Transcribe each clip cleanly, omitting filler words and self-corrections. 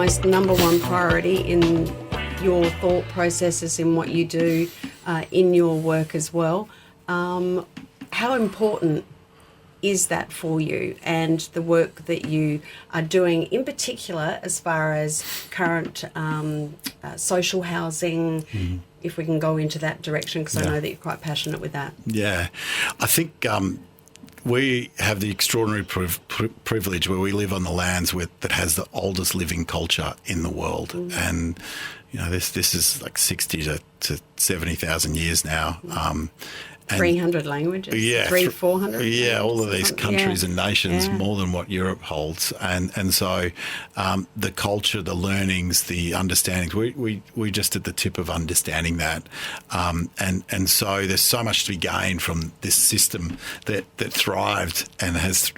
foremost, number one priority in your thought processes in what you do in your work as well. How important is that for you and the work that you are doing, in particular as far as current social housing, if we can go into that direction, because I know that you're quite passionate with that. Yeah, I think we have the extraordinary privilege where we live on the lands that has the oldest living culture in the world. And, you know, this is like 60 to 70,000 years now. 300 languages, yeah, 400. Yeah, all of these countries and nations, more than what Europe holds, and so the culture, the learnings, the understandings, we just at the tip of understanding that, and so there's so much to be gained from this system that thrived and has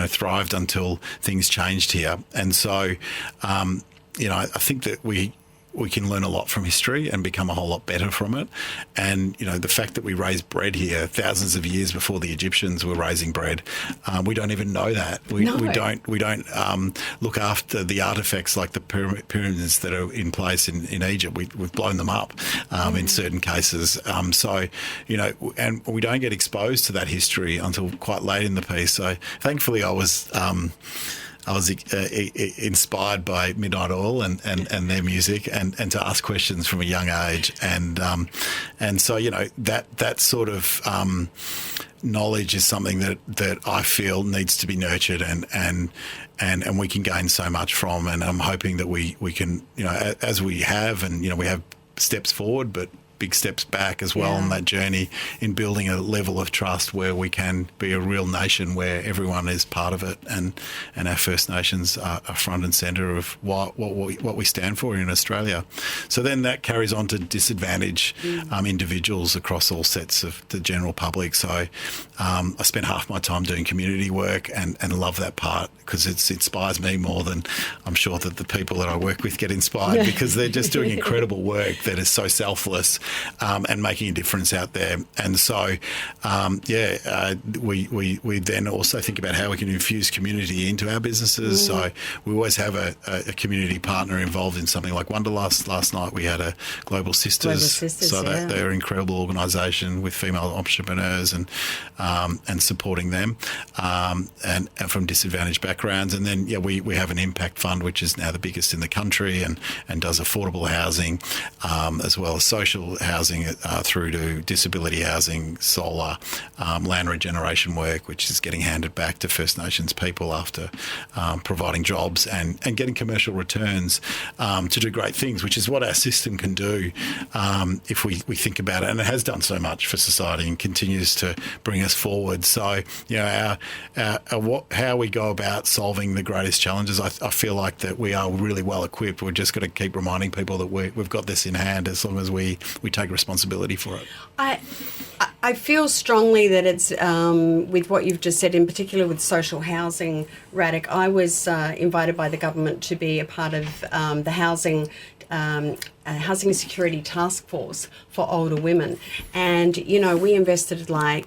thrived until things changed here, and so I think that we can learn a lot from history and become a whole lot better from it. And, you know, the fact that we raise bread here thousands of years before the Egyptians were raising bread, we don't even know that. We don't look after the artefacts like the pyramids that are in place in Egypt. We've blown them up in certain cases. So, you know, and we don't get exposed to that history until quite late in the piece. So thankfully I was inspired by Midnight Oil and their music and to ask questions from a young age. And so, you know, that sort of knowledge is something that I feel needs to be nurtured and we can gain so much from. And I'm hoping that we can, you know, as we have, and, you know, we have steps forward, but big steps back as well on that journey in building a level of trust where we can be a real nation where everyone is part of it, and our First Nations are front and centre of what we stand for in Australia. So then that carries on to disadvantage individuals across all sets of the general public. So I spend half my time doing community work and love that part because it inspires me more than I'm sure that the people that I work with get inspired because they're just doing incredible work that is so selfless and making a difference out there. And so, we then also think about how we can infuse community into our businesses. So we always have a community partner involved in something like Wanderlust. Last night we had a Global Sisters, they're an incredible organisation with female entrepreneurs and supporting them and from disadvantaged backgrounds. And then we have an impact fund which is now the biggest in the country and does affordable housing as well as social housing through to disability housing, solar, land regeneration work, which is getting handed back to First Nations people after providing jobs and getting commercial returns to do great things, which is what our system can do if we think about it. And it has done so much for society and continues to bring us forward. So, you know, how we go about solving the greatest challenges, I feel like that we are really well equipped. We're just got to keep reminding people that we've got this in hand as long as we take responsibility for it. I feel strongly that it's with what you've just said, in particular with social housing, Radek. I was invited by the government to be a part of the housing security task force for older women, and you know we invested I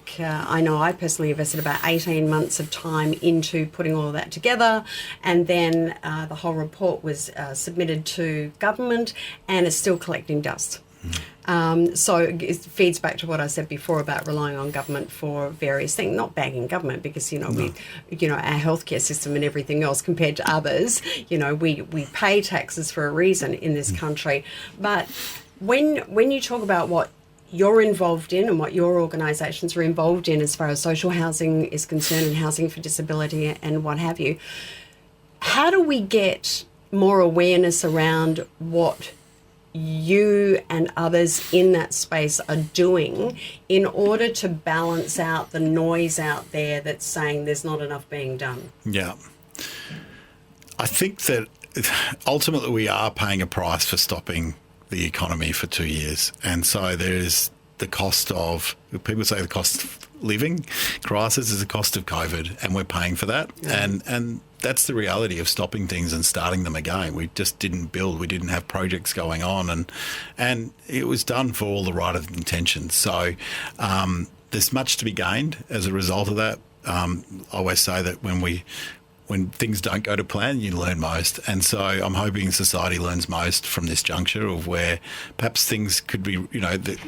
personally invested about 18 months of time into putting all of that together, and then the whole report was submitted to government and it's still collecting dust. So it feeds back to what I said before about relying on government for various things, not bagging government because, you know, our healthcare system and everything else compared to others, you know, we pay taxes for a reason in this country. But when you talk about what you're involved in and what your organisations are involved in as far as social housing is concerned and housing for disability and what have you, how do we get more awareness around what you and others in that space are doing in order to balance out the noise out there that's saying there's not enough being done? Yeah. I think that ultimately we are paying a price for stopping the economy for 2 years. And so there's the cost of, people say the cost of living crisis is the cost of COVID, and we're paying for that. Yeah. And that's the reality of stopping things and starting them again. We just didn't build, we didn't have projects going on, and it was done for all the right of intentions. So there's much to be gained as a result of that. I always say that when we when things don't go to plan, you learn most. And so I'm hoping society learns most from this juncture of where perhaps things could be, that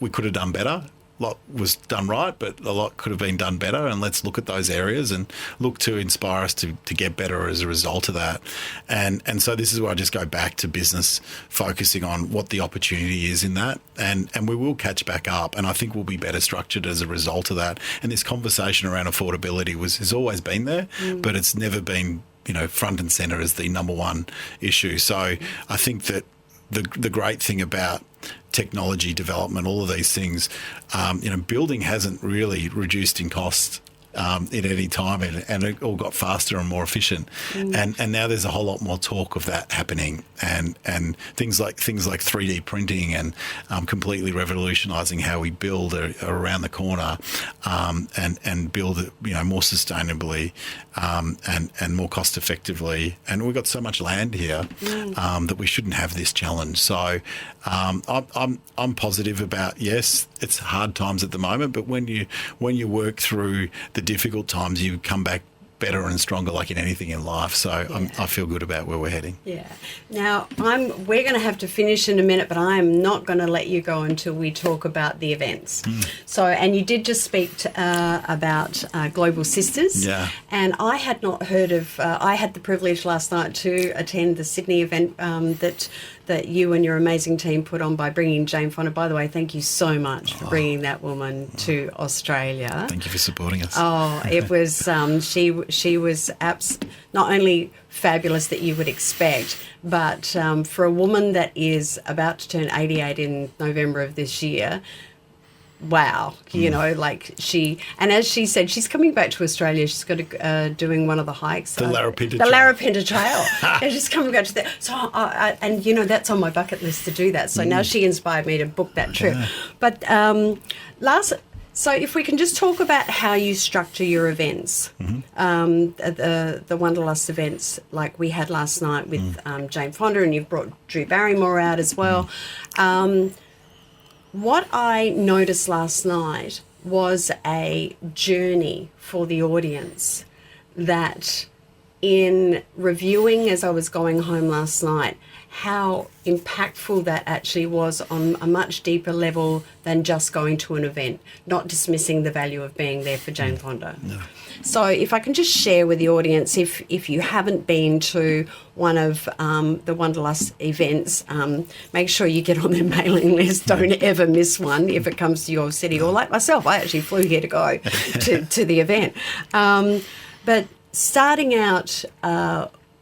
we could have done better. A lot was done right, but a lot could have been done better. And let's look at those areas and look to inspire us to get better as a result of that. And so this is where I just go back to business, focusing on what the opportunity is in that. And we will catch back up. And I think we'll be better structured as a result of that. And this conversation around affordability has always been there, but it's never been, front and centre as the number one issue. So I think that the great thing about technology development, all of these things, building hasn't really reduced in cost at any time, and it all got faster and more efficient. And now there's a whole lot more talk of that happening, and things like 3D printing and completely revolutionising how we build are around the corner, and build it more sustainably and more cost effectively. And we've got so much land here that we shouldn't have this challenge. So I'm positive about, yes, it's hard times at the moment, but when you work through the difficult times, you come back better and stronger, like in anything in life. So I feel good about where we're heading. Yeah. Now, we're going to have to finish in a minute, but I am not going to let you go until we talk about the events. So, and you did just speak about Global Sisters. Yeah. And I had not heard of, I had the privilege last night to attend the Sydney event that you and your amazing team put on by bringing Jane Fonda. By the way, thank you so much for bringing that woman to Australia. Thank you for supporting us. Oh, it was, she was not only fabulous that you would expect, but for a woman that is about to turn 88 in November of this year, wow, and as she said, she's coming back to Australia. She's got doing one of the hikes, the Larapinta Trail. And she's coming back to that. So, that's on my bucket list to do that. So now she inspired me to book that trip. Yeah. But so if we can just talk about how you structure your events, the Wanderlust events like we had last night with Jane Fonda, and you've brought Drew Barrymore out as well. What I noticed last night was a journey for the audience that, in reviewing as I was going home last night, how impactful that actually was on a much deeper level than just going to an event, not dismissing the value of being there for Jane Fonda. No. So if I can just share with the audience, if you haven't been to one of the Wanderlust events, make sure you get on their mailing list. Don't ever miss one if it comes to your city. Or like myself, I actually flew here to go to the event. But starting out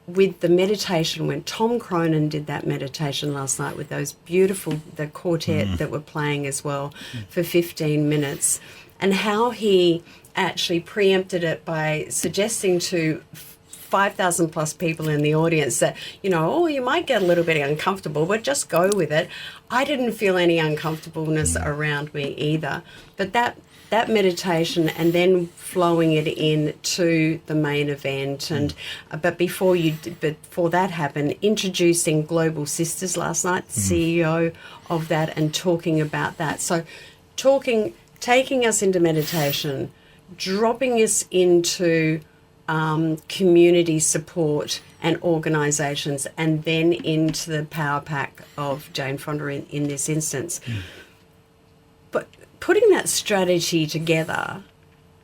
with the meditation, when Tom Cronin did that meditation last night with those the quartet that were playing as well for 15 minutes, and how he actually preempted it by suggesting to 5,000 plus people in the audience that, you might get a little bit uncomfortable, but just go with it. I didn't feel any uncomfortableness around me either. But that meditation, and then flowing it in to the main event, and but before that happened, introducing Global Sisters last night, the CEO of that, and talking about that. So taking us into meditation, dropping us into community support and organisations, and then into the power pack of Jane Fonda in this instance. But putting that strategy together,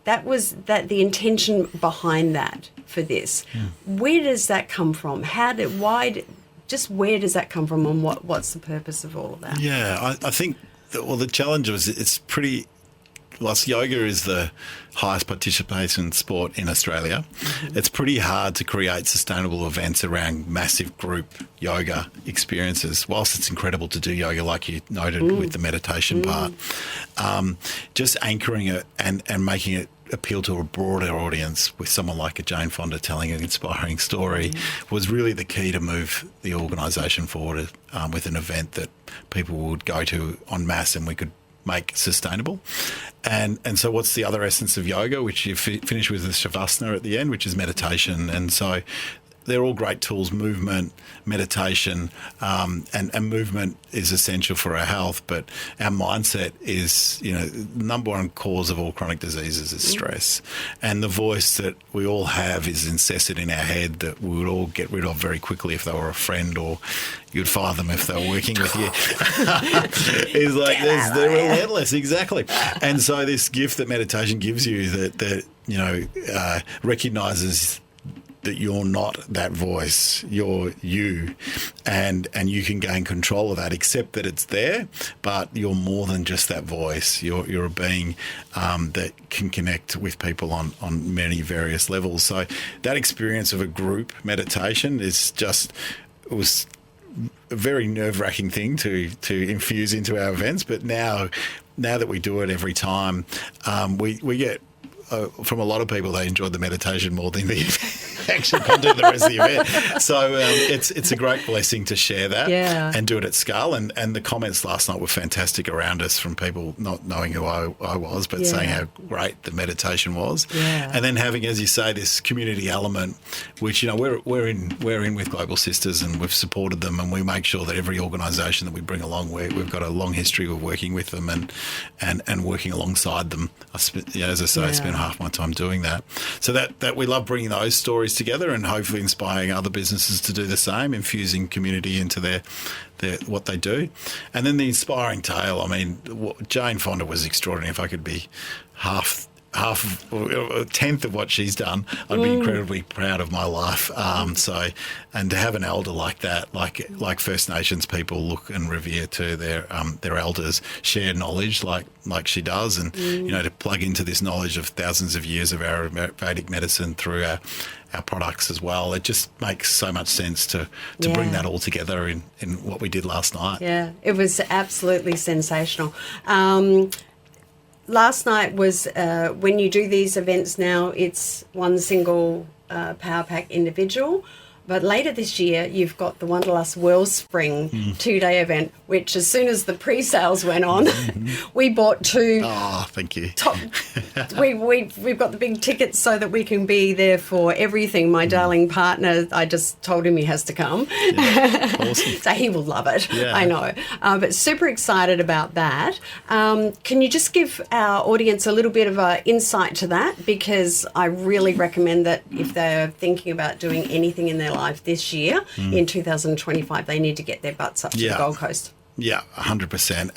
that was the intention behind that for this. Where does that come from? Where does that come from, and what's the purpose of all of that? Yeah, I think the challenge was it's pretty. Whilst yoga is the highest participation sport in Australia, it's pretty hard to create sustainable events around massive group yoga experiences. Whilst it's incredible to do yoga, like you noted with the meditation part, just anchoring it and making it appeal to a broader audience with someone like a Jane Fonda telling an inspiring story was really the key to move the organisation forward with an event that people would go to en masse and we could make sustainable. And so what's the other essence of yoga, which you finish with the shavasana at the end, which is meditation. And so they're all great tools. Movement, meditation, and movement is essential for our health. But our mindset is, the number one cause of all chronic diseases is stress. And the voice that we all have is incessant in our head that we would all get rid of very quickly if they were a friend, or you'd fire them if they were working with you. It's like they're relentless, exactly. And so this gift that meditation gives you that recognises that you're not that voice, you're you, and you can gain control of that, accept that it's there, but you're more than just that voice. You're a being that can connect with people on many various levels. So that experience of a group meditation it was a very nerve-wracking thing to infuse into our events, but now that we do it every time, we get from a lot of people, they enjoyed the meditation more than the actual content of the rest of the event. So it's a great blessing to share that and do it at scale. And the comments last night were fantastic around us from people not knowing who I was, but saying how great the meditation was. Yeah. And then having, as you say, this community element, which we're in with Global Sisters, and we've supported them, and we make sure that every organisation that we bring along, we've got a long history of working with them and working alongside them. As I say, I spend half my time doing that. So that we love bringing those stories together and hopefully inspiring other businesses to do the same, infusing community into their what they do. And then the inspiring tale, Jane Fonda was extraordinary. If I could be half or a tenth of what she's done, I'd be incredibly proud of my life. And to have an elder like that, like First Nations people look and revere to their elders, share knowledge like she does, and to plug into this knowledge of thousands of years of Ayurvedic medicine through our products as well. It just makes so much sense to bring that all together in what we did last night. Yeah, it was absolutely sensational. Last night was, when you do these events now, it's one single Power Pack individual. But later this year, you've got the Wanderlust Wellspring 2-day event, which as soon as the pre-sales went on, we bought 2. Oh, thank you. We've got the big tickets so that we can be there for everything. My darling partner, I just told him he has to come. Yeah, awesome. So he will love it, I know. But super excited about that. Can you just give our audience a little bit of an insight to that? Because I really recommend that if they're thinking about doing anything in their life this year, in 2025, they need to get their butts up to the Gold Coast. Yeah, 100%.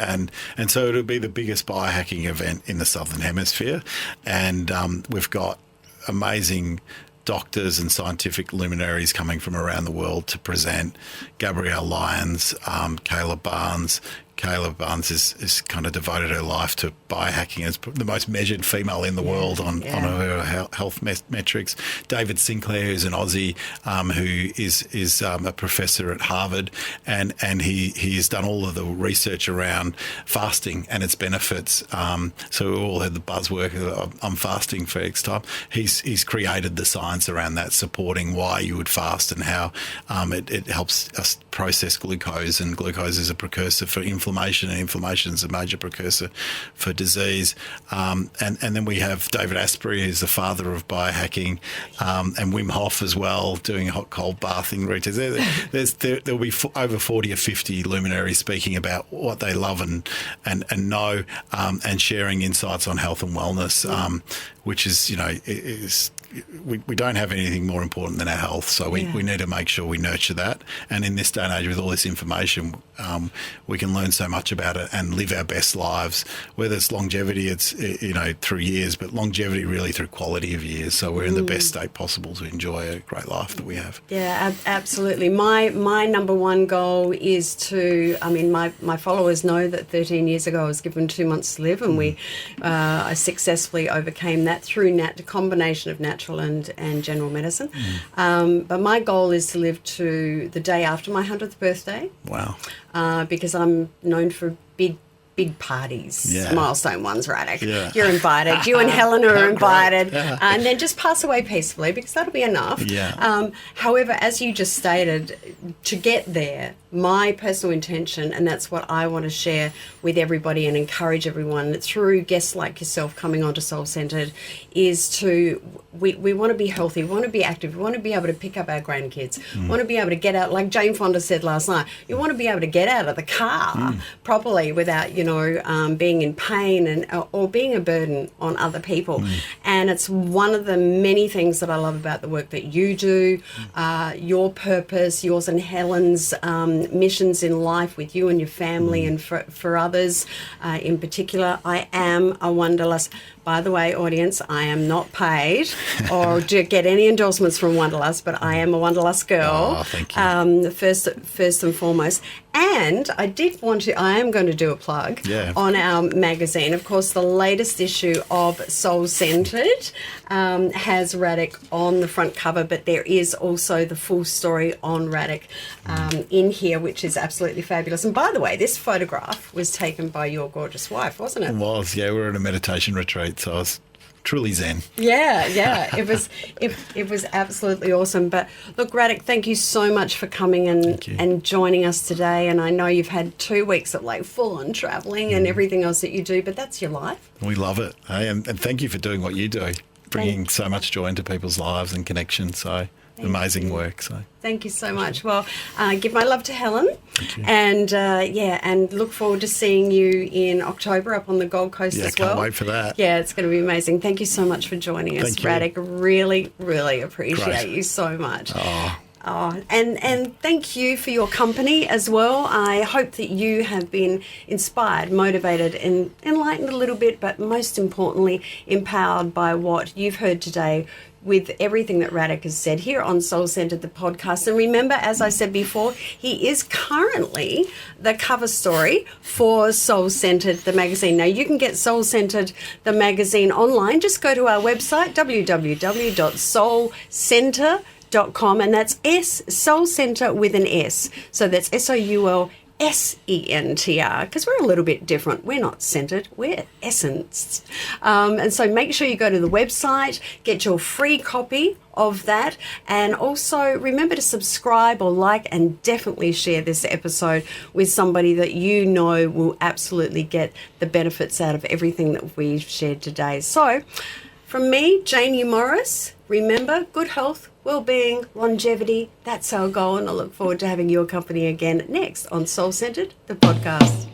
And so it'll be the biggest biohacking event in the Southern Hemisphere. And we've got amazing doctors and scientific luminaries coming from around the world to present. Gabrielle Lyons, Caleb Barnes. Caleb Barnes has kind of devoted her life to biohacking as the most measured female in the world on her health metrics. David Sinclair, who's an Aussie, who is a professor at Harvard, and he has done all of the research around fasting and its benefits. So we all had the buzzword of I'm fasting for X time. He's created the science around that, supporting why you would fast and how it helps us process glucose, and glucose is a precursor for inflammation, and inflammation is a major precursor for disease. And then we have David Asprey, who's the father of biohacking, and Wim Hof as well, doing hot cold bathing routines. There'll be over 40 or 50 luminaries speaking about what they love and know, and sharing insights on health and wellness, which is, we don't have anything more important than our health, so we need to make sure we nurture that. And in this day and age, with all this information, we can learn so much about it and live our best lives. Whether it's longevity, it's through years, but longevity really through quality of years. So we're in the best state possible to enjoy a great life that we have. Yeah, absolutely. My number one goal is to, my followers know that 13 years ago I was given 2 months to live, and I successfully overcame that through a combination of natural and general medicine. But my goal is to live to the day after my 100th birthday. Wow. Because I'm known for big parties, milestone ones, Radek. Yeah. You're invited. You and Helen are invited. And then just pass away peacefully, because that'll be enough. Yeah. However, as you just stated, to get there, my personal intention, and that's what I want to share with everybody and encourage everyone through guests like yourself coming onto Soul Centred, is to, we want to be healthy, we want to be active, we want to be able to pick up our grandkids, we want to be able to get out, like Jane Fonda said last night, you want to be able to get out of the car properly without, being in pain or being a burden on other people. And it's one of the many things that I love about the work that you do, your purpose, yours and Helen's missions in life with you and your family and for others in particular. I am a Wanderlust. By the way, audience, I am not paid or do get any endorsements from Wanderlust, but I am a Wanderlust girl. Oh, thank you. First and foremost. And I am going to do a plug on our magazine. Of course, the latest issue of Soul Centred has Radek on the front cover, but there is also the full story on Radek in here, which is absolutely fabulous. And by the way, this photograph was taken by your gorgeous wife, wasn't it? It was, yeah. We were at a meditation retreat, so I was truly zen. Yeah. It was absolutely awesome. But look, Radek, thank you so much for coming and joining us today. And I know you've had 2 weeks of like full on travelling and everything else that you do, but that's your life. We love it. Hey? And thank you for doing what you do, bringing so much joy into people's lives and connection. So amazing work. So thank you so much. Well, give my love to Helen. Thank you. And and look forward to seeing you in October up on the Gold Coast as well. Can't wait for that. Yeah, it's going to be amazing. Thank you so much for joining us, Radek. Really, really appreciate you so much. And thank you for your company as well. I hope that you have been inspired, motivated, and enlightened a little bit, but most importantly, empowered by what you've heard today with everything that Radek has said here on Soul Centred, the podcast. And remember, as I said before, he is currently the cover story for Soul Centred, the magazine. Now, you can get Soul Centred, the magazine online. Just go to our website, www.soulcentre.com, and that's Soul Centre with an S. So that's SOULCENTR, because we're a little bit different. We're not centered, we're essenced. And so make sure you go to the website, get your free copy of that, and also remember to subscribe or like and definitely share this episode with somebody that you know will absolutely get the benefits out of everything that we've shared today. So from me, Janie Morris, remember, good health, well-being, longevity, that's our goal, and I look forward to having your company again next on Soul Centred, the podcast.